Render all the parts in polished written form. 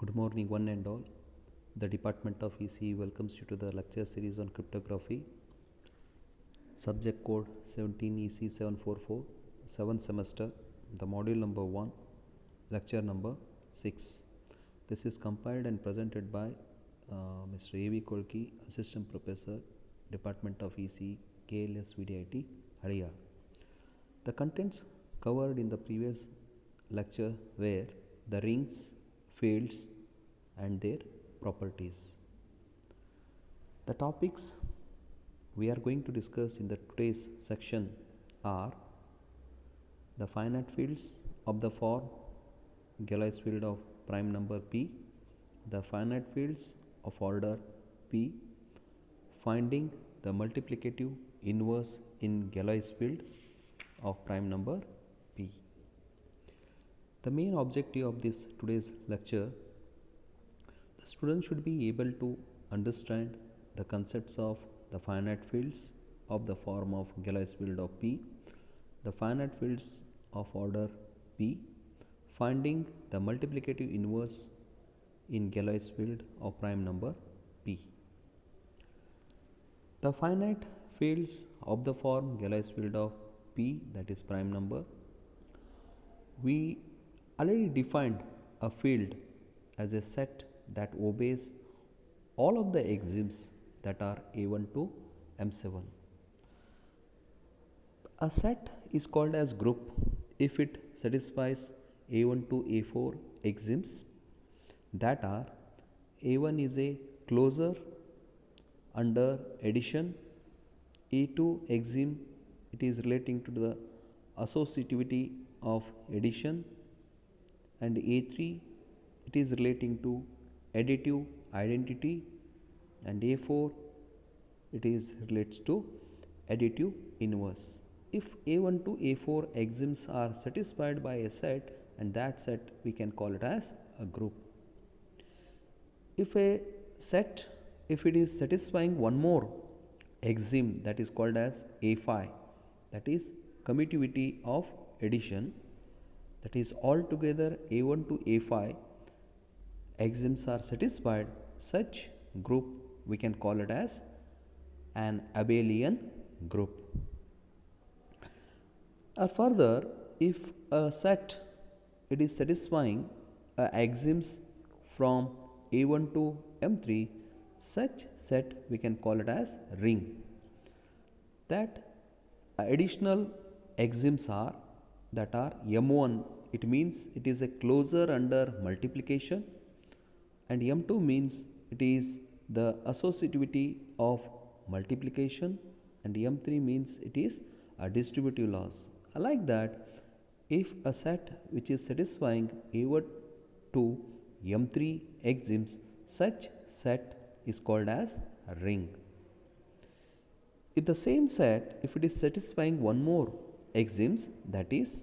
Good morning, one and all. The Department of ECE welcomes you to the lecture series on cryptography. Subject code 17EC744, 7th semester, the module number 1, lecture number 6. This is compiled and presented by Mr. A.V. Kolki, Assistant Professor, Department of ECE, KLS VDIT, Haria. The contents covered in the previous lecture were the rings, fields, and their properties. The topics we are going to discuss in the today's section are the finite fields of the form Galois field of prime number P, the finite fields of order P, finding the multiplicative inverse in Galois field of prime number P. The main objective of this today's lecture, the student should be able to understand the concepts of the finite fields of the form of Galois field of P, the finite fields of order P, finding the multiplicative inverse in Galois field of prime number P. The finite fields of the form Galois field of P, that is prime number, we already defined a field as a set that obeys all of the axioms that are A1 to M7. A set is called as group if it satisfies A1 to A4 axioms that are A1 is a closure under addition, A2 axiom it is relating to the associativity of addition, and A3 it is relating to additive identity, and A4 it is relates to additive inverse. If A1 to A4 axioms are satisfied by a set, and that set we can call it as a group. If a set, if it is satisfying one more axiom, that is called as A5, that is commutativity of addition, that is altogether A1 to A5 axioms are satisfied, such group we can call it as an abelian group. Or further, if a set it is satisfying axioms from A1 to M3, such set we can call it as ring. That additional axioms are that are M1, it means it is a closure under multiplication, and M2 means it is the associativity of multiplication, and M3 means it is a distributive laws. Like that, if a set which is satisfying A1 to M3 axioms, such set is called as a ring. If the same set, if it is satisfying one more axioms, that is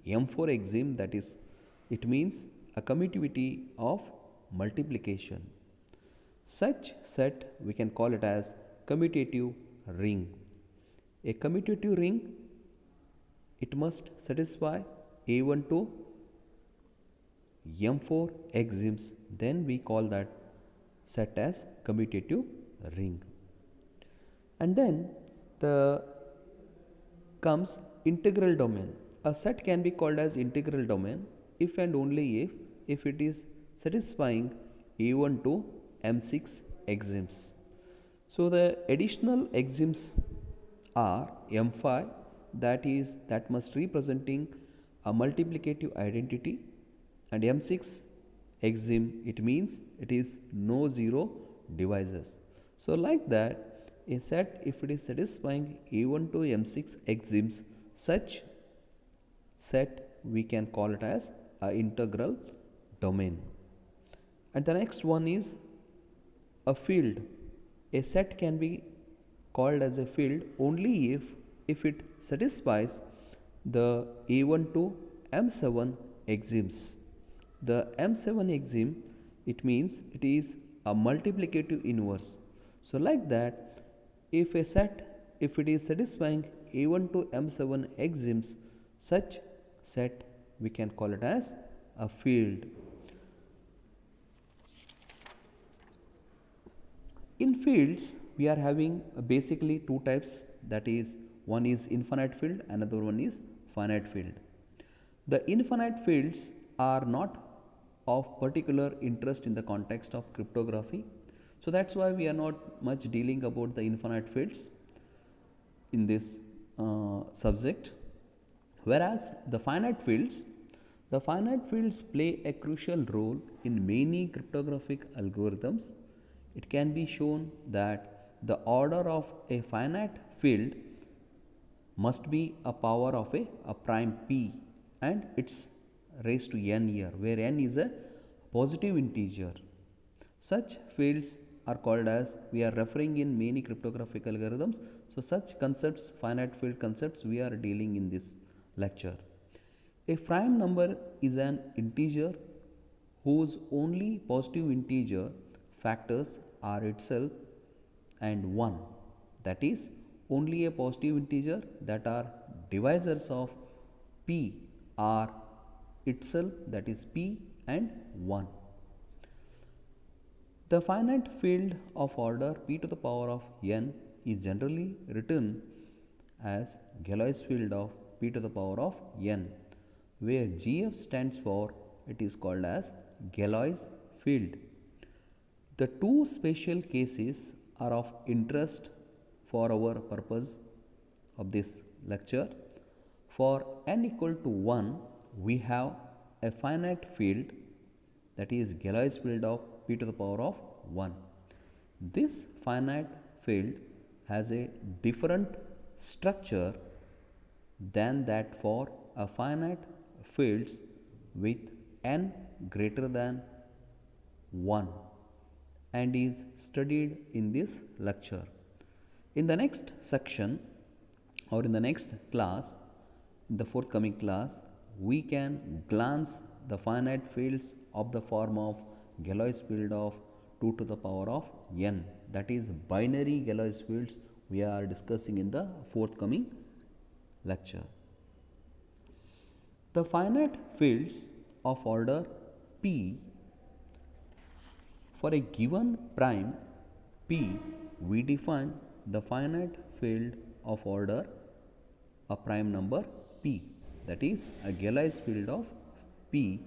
M4 axiom, that is it means a commutativity of multiplication, such set we can call it as commutative ring. A commutative ring, it must satisfy A1 to M4 axioms, then we call that set as commutative ring. And then the comes integral domain. A set can be called as integral domain if and only if it is satisfying A1 to M6 axioms. So the additional axioms are M5, that must representing a multiplicative identity, and M6 axiom it means it is no zero divisors. So like that, a set if it is satisfying A1 to M6 axioms, such set we can call it as a integral domain. And the next one is a field. A set can be called as a field only if it satisfies the A1 to M7 axioms. The M7 axiom it means it is a multiplicative inverse. So like that, if a set if it is satisfying A1 to M7 axioms, such set we can call it as a field. In fields, we are having basically two types, that is, one is infinite field, another one is finite field. The infinite fields are not of particular interest in the context of cryptography, so that's why we are not much dealing about the infinite fields in this subject. Whereas the finite fields play a crucial role in many cryptographic algorithms. It can be shown that the order of a finite field must be a power of a prime p and its raised to n here, where n is a positive integer. Such fields are called as, we are referring in many cryptographic algorithms, so such concepts, finite field concepts, we are dealing in this lecture. A prime number is an integer whose only positive integer factors are itself and 1, that is, only a positive integer that are divisors of p are itself, that is p and 1. The finite field of order p to the power of n is generally written as Galois field of p to the power of n, where Gf stands for, it is called as Galois field. The two special cases are of interest for our purpose of this lecture. For n equal to 1, we have a finite field, that is Galois field of p to the power of 1. This finite field has a different structure than that for a finite fields with n greater than 1 and is studied in this lecture. In the next section or in the next class, in the forthcoming class, we can glance the finite fields of the form of Galois field of 2 to the power of n, that is binary Galois fields we are discussing in the forthcoming lecture. The finite fields of order p, for a given prime p, we define the finite field of order a prime number p, that is a Galois field of p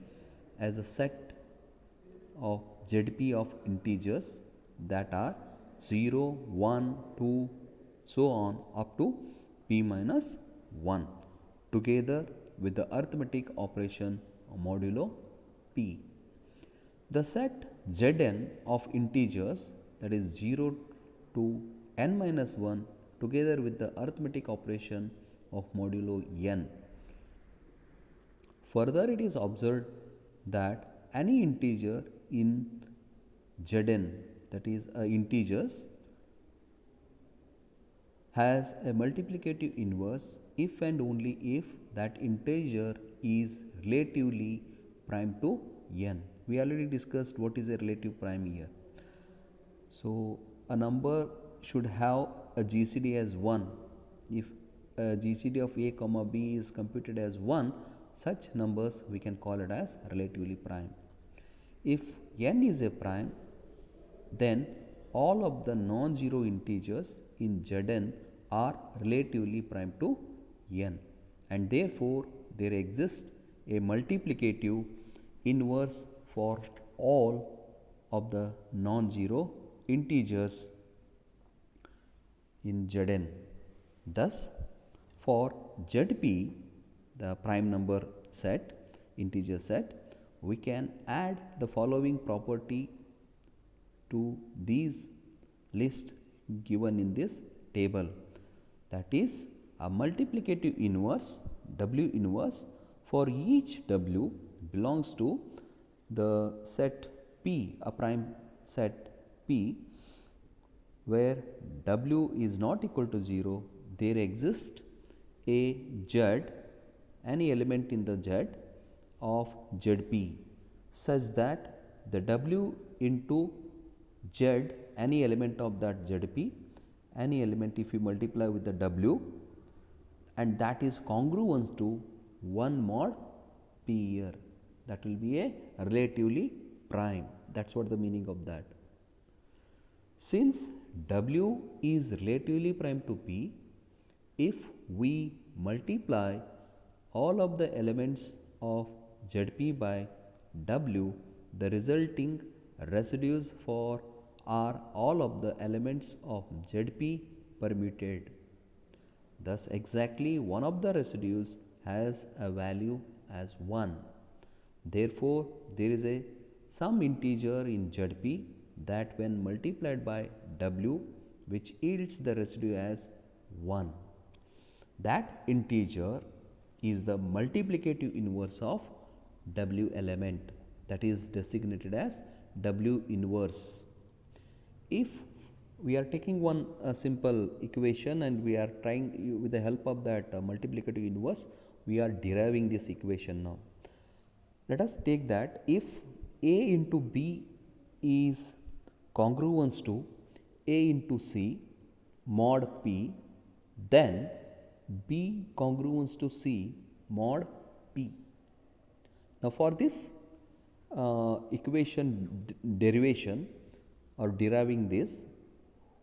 as a set of ZP of integers that are 0, 1, 2, so on up to p minus 1, together with the arithmetic operation modulo p. The set Zn of integers, that is 0 to n minus 1, together with the arithmetic operation of modulo n. Further, it is observed that any integer in Zn, that is integers, has a multiplicative inverse if and only if that integer is relatively prime to n. We already discussed what is a relative prime here. So a number should have a GCD as 1. If a GCD of a comma b is computed as 1, such numbers we can call it as relatively prime. If n is a prime, then all of the non-zero integers in Zn are relatively prime to n, and therefore there exists a multiplicative inverse for all of the non-zero integers in Zn. Thus, for Zp, the prime number set, integer set, we can add the following property to these list given in this table, that is a multiplicative inverse W inverse for each W belongs to the set P, a prime set P, where W is not equal to 0, there exists a Z, any element in the Z of Zp, such that the W into Z, any element of that Zp, any element if you multiply with the W, and that is congruent to 1 mod P here, that will be a relatively prime. That's what the meaning of that. Since W is relatively prime to P, if we multiply all of the elements of ZP by W, the resulting residues for are all of the elements of ZP permuted. Thus, exactly one of the residues has a value as 1. Therefore, there is a some integer in ZP that when multiplied by W, which yields the residue as 1. That integer is the multiplicative inverse of W element, that is designated as W inverse. If we are taking one simple equation and we are trying with the help of that multiplicative inverse, we are deriving this equation now. Let us take that if A into B is congruence to A into C mod P, then B congruence to C mod P. Now for this equation derivation or deriving this,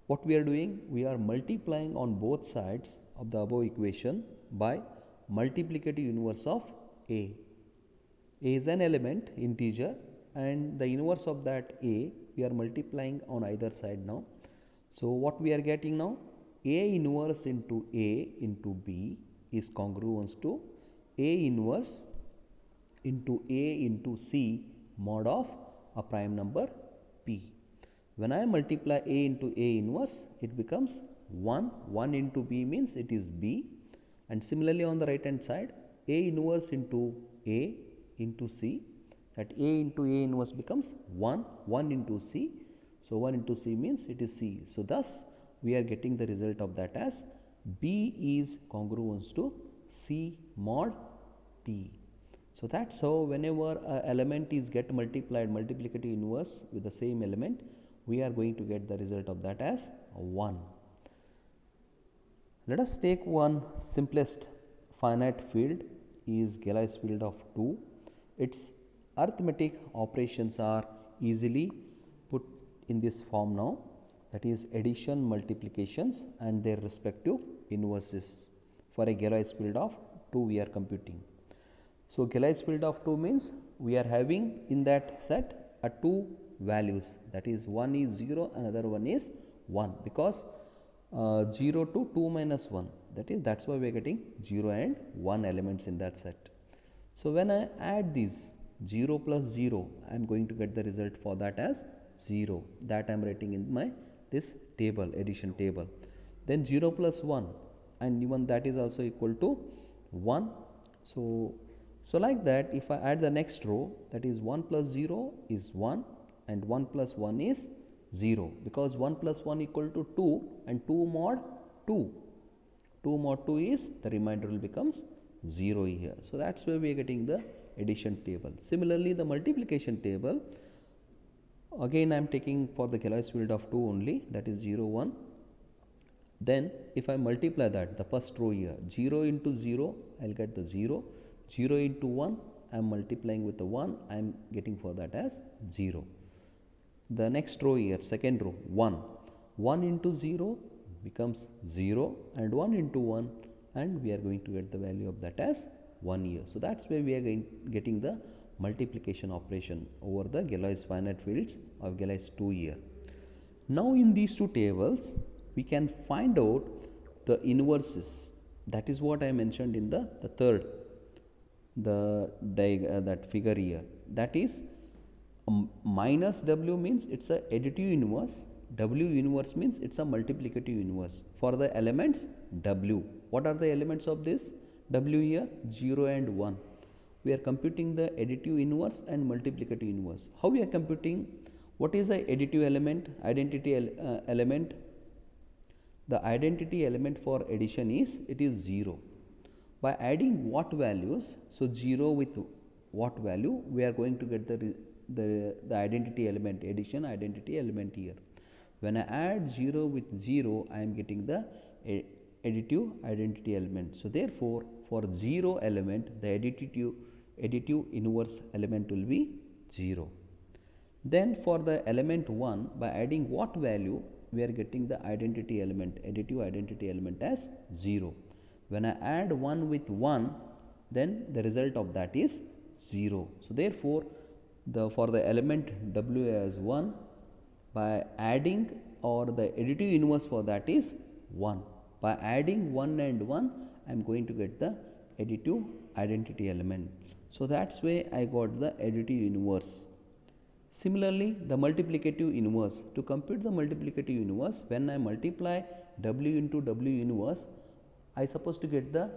what we are doing, we are multiplying on both sides of the above equation by multiplicative inverse of A. A is an element integer and the inverse of that A we are multiplying on either side now. So what we are getting now, A inverse into A into B is congruence to A inverse into A into C mod of a prime number P. When I multiply A into A inverse, it becomes 1. 1 into B means it is B, and similarly on the right hand side, A inverse into A into C, that A into A inverse becomes 1. 1 into C. So 1 into C means it is C. So thus we are getting the result of that as B is congruence to C mod P. So that's how whenever an element is get multiplied multiplicative inverse with the same element, we are going to get the result of that as 1. Let us take one simplest finite field is Galois field of 2. Its arithmetic operations are easily put in this form now, that is addition, multiplications and their respective inverses. For a Galois field of 2 we are computing. So Galois field of 2 means we are having in that set a 2 values, that is one is 0, another one is 1, because 0 to 2 minus 1, that's why we are getting 0 and 1 elements in that set. So when I add these 0 plus 0, I am going to get the result for that as 0, that I am writing in my this table, addition table. Then 0 plus 1, and even that is also equal to 1. So like that, if I add the next row, that is 1 plus 0 is 1 and 1 plus 1 is 0, because 1 plus 1 equal to 2 and 2 mod 2. 2 mod 2 is, the remainder will becomes 0 here. So that's where we are getting the addition table. Similarly, the multiplication table, again I am taking for the Galois field of 2 only, that is 0, 1. Then if I multiply that, the first row here, 0 into 0, I will get the 0. 0 into 1, I am multiplying with the 1, I am getting for that as 0. The next row here, second row, 1. 1 into 0 becomes 0 and 1 into 1, and we are going to get the value of that as 1 here. So that's where we are getting the multiplication operation over the Galois finite fields of Galois 2 here. Now in these two tables, we can find out the inverses. That is what I mentioned in the third that figure here, that is minus W means it's a additive inverse, W inverse means it's a multiplicative inverse for the elements W. What are the elements of this W here? 0 and 1. We are computing the additive inverse and multiplicative inverse. How we are computing? What is the additive element, identity element? The identity element for addition is, it is 0. By adding what values, so 0 with what value, we are going to get the identity element, addition identity element here. When I add 0 with 0, I am getting the additive identity element. So therefore, for 0 element, the additive inverse element will be 0. Then for the element 1, by adding what value, we are getting the identity element, additive identity element as 0. When I add 1 with 1, then the result of that is 0. So therefore, for the element W as 1, by adding, or the additive inverse for that is 1. By adding 1 and 1, I am going to get the additive identity element. So that's way I got the additive inverse. Similarly, the multiplicative inverse. To compute the multiplicative inverse, when I multiply W into W inverse, I supposed to get the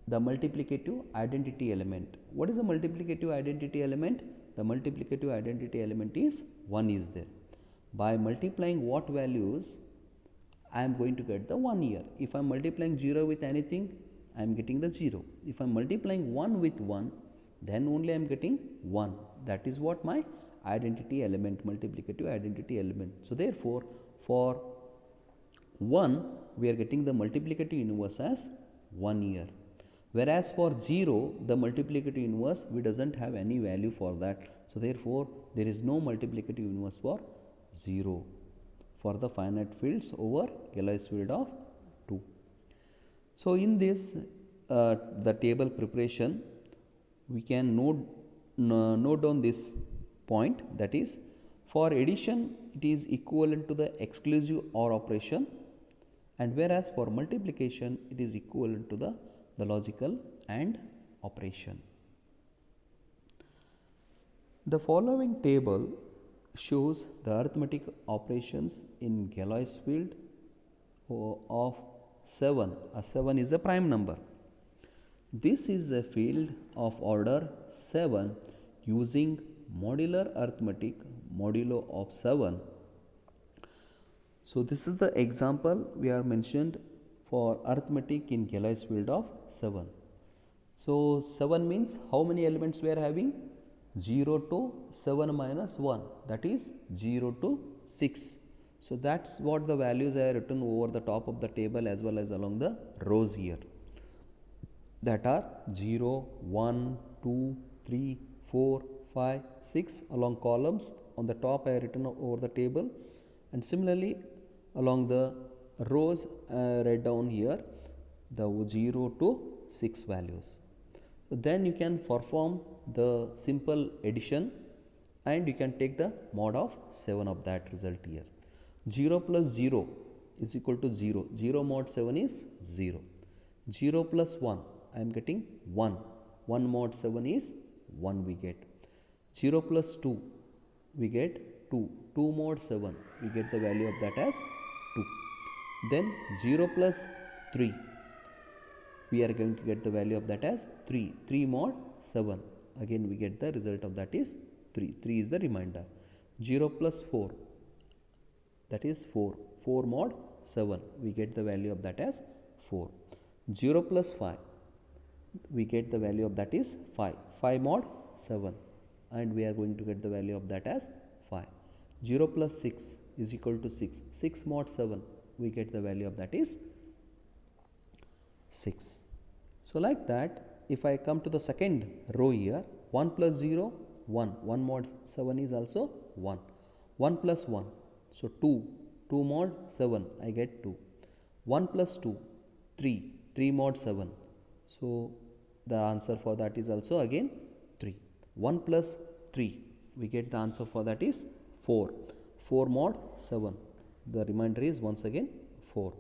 multiplicative identity element. What is the multiplicative identity element? The multiplicative identity element is 1 is there. By multiplying what values, I am going to get the 1 here. If I am multiplying 0 with anything, I am getting the 0. If I am multiplying 1 with 1, then only I am getting 1. That is what my identity element, multiplicative identity element. So therefore, for 1, we are getting the multiplicative inverse as 1 here. Whereas for 0, the multiplicative inverse, we doesn't have any value for that. So therefore, there is no multiplicative inverse for 0 for the finite fields over Galois field of 2. So in this, the table preparation, we can note down this point, that is, for addition it is equivalent to the exclusive OR operation, and whereas for multiplication it is equivalent to the logical AND operation. The following table shows the arithmetic operations in Galois field of 7. A 7 is a prime number. This is a field of order 7 using modular arithmetic modulo of 7. So this is the example we are mentioned for arithmetic in Galois field of 7. So 7 means how many elements we are having? 0 to 7 minus 1, that is 0 to 6. So that's what the values I have written over the top of the table as well as along the rows here. That are 0, 1, 2, 3, 4, 5, 6 along columns. On the top I have written over the table, and similarly along the rows write down here the 0 to 6 values. So then you can perform the simple addition and you can take the mod of 7 of that result here. 0 plus 0 is equal to 0. 0 mod 7 is 0. 0 plus 1, I am getting 1. 1 mod 7 is 1 we get. 0 plus 2, we get 2. 2 mod 7, we get the value of that as 2. Then 0 plus 3, we are going to get the value of that as 3. 3 mod 7, again we get the result of that is 3. 3 is the remainder. 0 plus 4, that is 4. 4 mod 7, we get the value of that as 4. 0 plus 5, we get the value of that is 5. 5 mod 7, and we are going to get the value of that as 5. 0 plus 6 is equal to 6. 6 mod 7, we get the value of that is 6. So like that, if I come to the second row here, 1 plus 0, 1. 1 mod 7 is also 1. 1 plus 1, so 2. 2 mod 7, I get 2. 1 plus 2, 3. 3 mod 7, so the answer for that is also again 3. 1 plus 3, we get the answer for that is 4. 4 mod 7, the remainder is once again 4.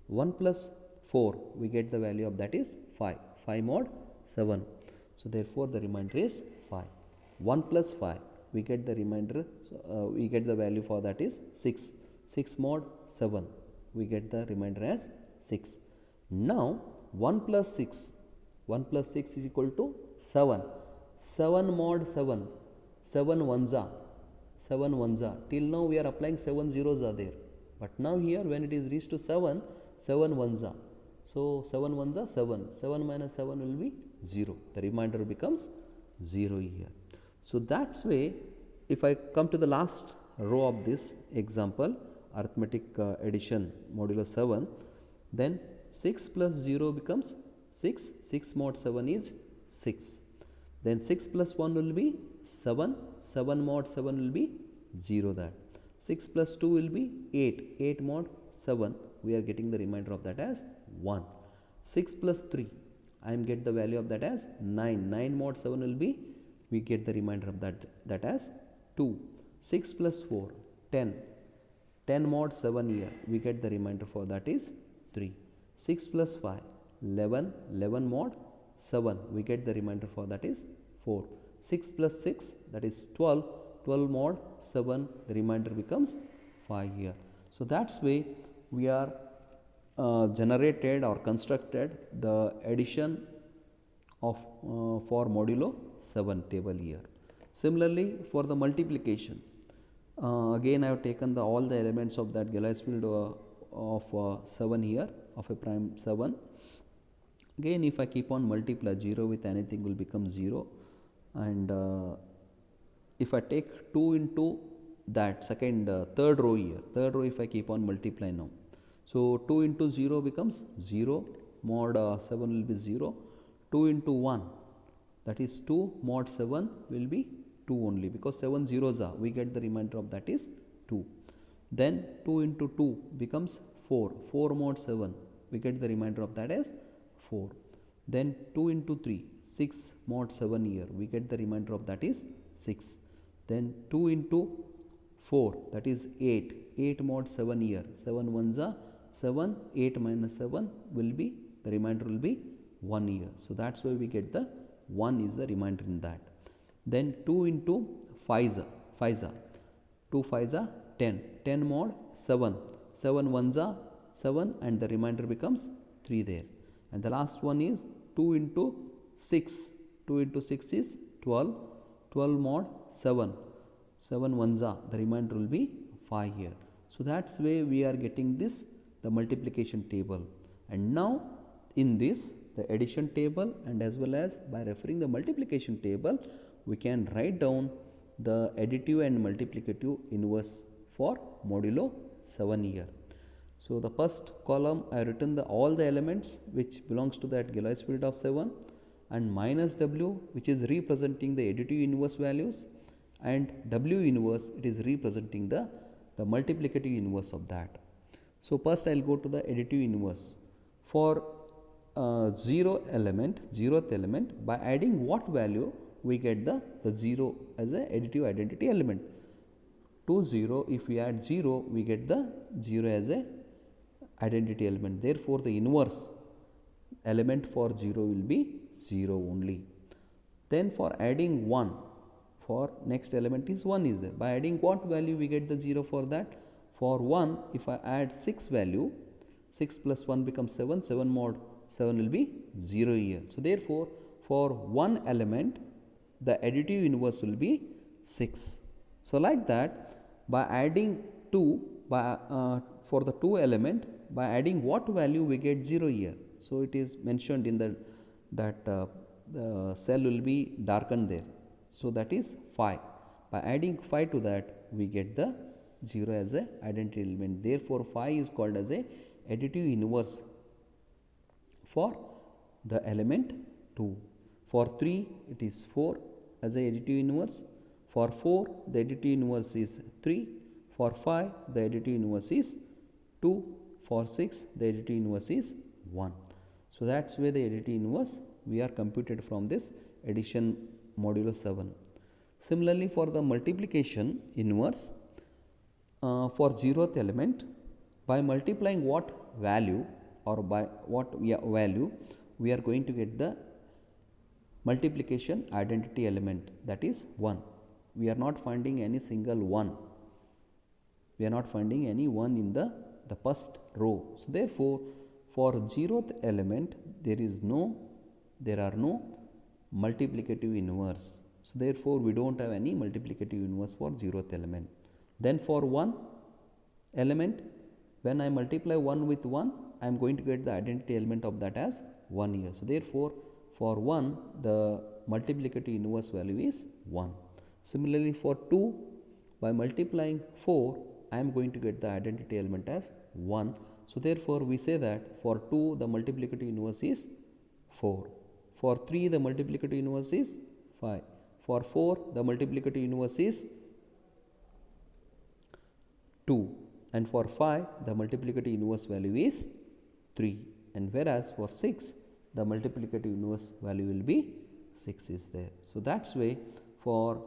1 plus 4, we get the value of that is 5. 5 mod 7, so therefore the remainder is 5. 1 plus 5, we get the remainder, we get the value for that is 6. 6 mod 7, we get the remainder as 6. Now 1 plus 6, 1 plus 6 is equal to 7. 7 mod 7, 7 ones are, 7 ones are. Till now we are applying 7 zeros are there, but now here when it is reached to 7, 7 ones are. So 7 ones are 7. 7 minus 7 will be 0. The remainder becomes 0 here. So that's way, if I come to the last row of this example, arithmetic addition modulo 7, then 6 plus 0 becomes 6. 6 mod 7 is 6. Then 6 plus 1 will be 7. 7 mod 7 will be 0 that. 6 plus 2 will be 8. 8 mod 7, we are getting the remainder of that as 1. 6 plus 3, I am get the value of that as 9. 9 mod 7 will be, we get the remainder of that as 2. 6 plus 4, 10. 10 mod 7 here, we get the remainder for that is 3. 6 plus 5, 11. 11 mod 7, we get the remainder for that is 4. 6 plus 6, that is 12. 12 mod 7, the remainder becomes 5 here. So that's way we are generated or constructed the addition of for modulo 7 table here. Similarly, for the multiplication, again I have taken all the elements of that Galois field of 7 here, of a prime 7. Again, if I keep on multiply, 0 with anything will become 0, and if I take 2 into that third row here, third row if I keep on multiplying now, so 2 into 0 becomes 0, mod 7 will be 0. 2 into 1, that is 2, mod 7 will be 2 only, because 7 zeros are, we get the remainder of that is 2. Then 2 into 2 becomes 4, 4 mod 7, we get the remainder of that as 4. Then 2 into 3, 6 mod 7 here, we get the remainder of that is 6. Then 2 into 4, that is 8, 8 mod 7 here, 7 ones are 7, 8 minus 7 will be, the remainder will be 1 here. So that's why we get the 1 is the remainder in that. Then 2 into 5 are 2 5s are 10, 10 mod 7, 7 ones are 7, and the remainder becomes 3 there. And the last one is 2 into 6, 2 into 6 is 12, 12 mod 7, 7 ones are, the remainder will be 5 here. So that's way we are getting this, the multiplication table. And now in this, the addition table, and as well as by referring the multiplication table, we can write down the additive and multiplicative inverse for modulo 7 here. So the first column I have written all the elements which belongs to that Galois field of 7, and minus W, which is representing the additive inverse values, and W inverse, it is representing the multiplicative inverse of that. So first I will go to the additive inverse. For 0th element, by adding what value we get the 0 as a additive identity element. To 0, if we add 0, we get the 0 as a identity element. Therefore, the inverse element for 0 will be 0 only. Then for adding 1, for next element is 1 is there. By adding what value we get the 0 for that? For 1, if I add 6 value, 6 plus 1 becomes 7, 7 mod 7 will be 0 here. So therefore, for one element, the additive inverse will be 6. So like that, by adding 2, for the 2 element, by adding what value we get 0 here. So it is mentioned in that cell will be darkened there. So that is 5. By adding 5 to that, we get the 0 as a identity element. Therefore, 5 is called as a additive inverse for the element 2. For 3, it is 4 as a additive inverse. For 4, the additive inverse is 3. For 5, the additive inverse is 2. For 6, the additive inverse is 1. So that's where the additive inverse we are computed from this addition modulo 7. Similarly, for the multiplication inverse, for 0th element, by multiplying what value or by what value, we are going to get the multiplication identity element, that is 1. We are not finding any single 1. We are not finding any 1 in the first row. So therefore, for 0th element, there are no multiplicative inverse. So therefore, we don't have any multiplicative inverse for 0th element. Then for 1 element, when I multiply 1 with 1, I am going to get the identity element of that as 1 here. So therefore, for 1, the multiplicative inverse value is 1. Similarly, for 2, by multiplying 4, I am going to get the identity element as 1. So therefore, we say that for 2, the multiplicative inverse is 4. For 3, the multiplicative inverse is 5. For 4, the multiplicative inverse is 2, and for 5, the multiplicative inverse value is 3, and whereas for 6, the multiplicative inverse value will be 6 is there. So that's way for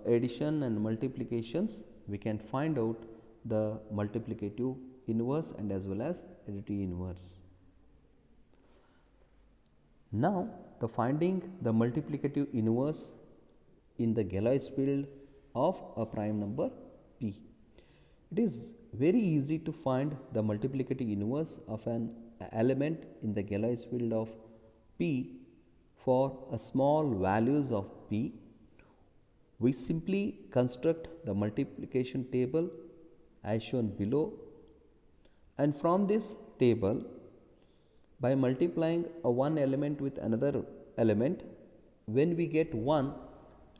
addition and multiplications we can find out the multiplicative inverse and as well as additive inverse. Now the finding the multiplicative inverse in the Galois field of a prime number p. It is very easy to find the multiplicative inverse of an element in the Galois field of p for a small values of p. We simply construct the multiplication table as shown below, and from this table, by multiplying a one element with another element, when we get 1,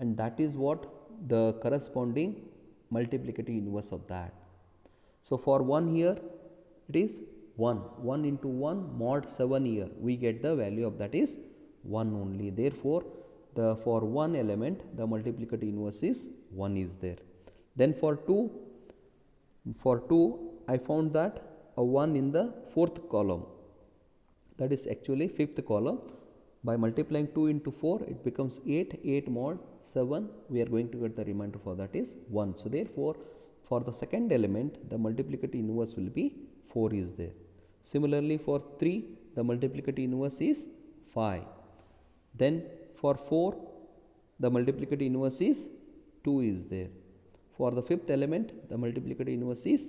and that is what the corresponding multiplicative inverse of that. So for 1 here it is 1 into 1 mod 7 here, we get the value of that is 1 only. Therefore for one element the multiplicative inverse is 1 is there. Then for 2 I found that a 1 in the 4th column, that is actually 5th column. By multiplying 2 into 4 it becomes 8 mod 7, we are going to get the remainder for that is 1. So therefore for the second element the multiplicative inverse will be 4 is there. Similarly for 3 the multiplicative inverse is 5. Then for 4 the multiplicative inverse is 2 is there. For the 5th element the multiplicative inverse is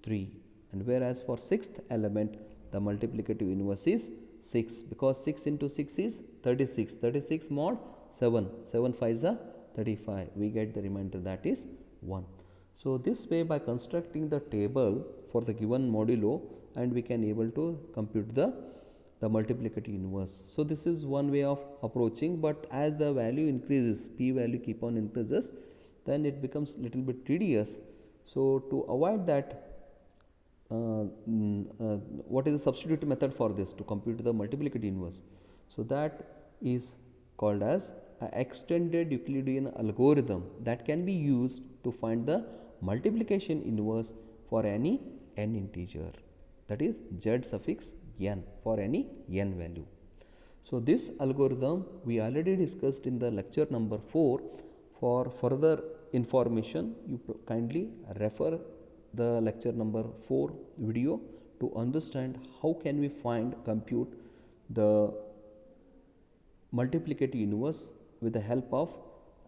3, and whereas for 6th element the multiplicative inverse is 6, because 6 into 6 is 36 mod 7 5s are 35, we get the remainder that is 1. So this way by constructing the table for the given modulo, and we can able to compute the multiplicative inverse. So this is one way of approaching, but as the value increases, p value keep on increases, then it becomes little bit tedious. So to avoid that, what is the substitute method for this to compute the multiplicative inverse? So that is called as an extended Euclidean algorithm that can be used to find the multiplication inverse for any n integer, that is z suffix n, for any n value. So this algorithm we already discussed in the lecture number 4. For further information you kindly refer the lecture number 4 video to understand how can we compute the multiplicative inverse with the help of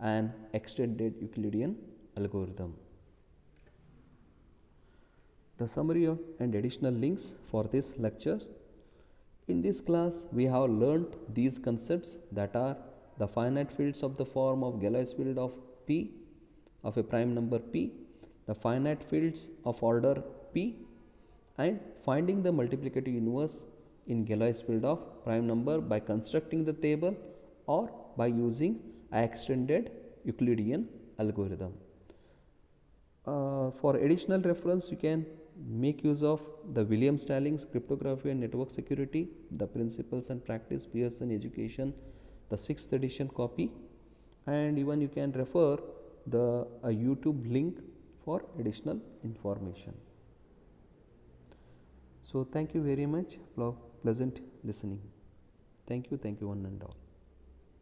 an extended Euclidean algorithm. The summary and additional links for this lecture. In this class we have learnt these concepts, that are the finite fields of the form of Galois field of p of a prime number p, the finite fields of order p, and finding the multiplicative inverse in Galois field of prime number by constructing the table or by using an extended Euclidean algorithm. For additional reference you can make use of the William Stallings Cryptography and Network Security, the Principles and Practice, Pearson Education, the 6th edition copy, and even you can refer the YouTube link for additional information. So thank you very much for pleasant listening. Thank you one and all.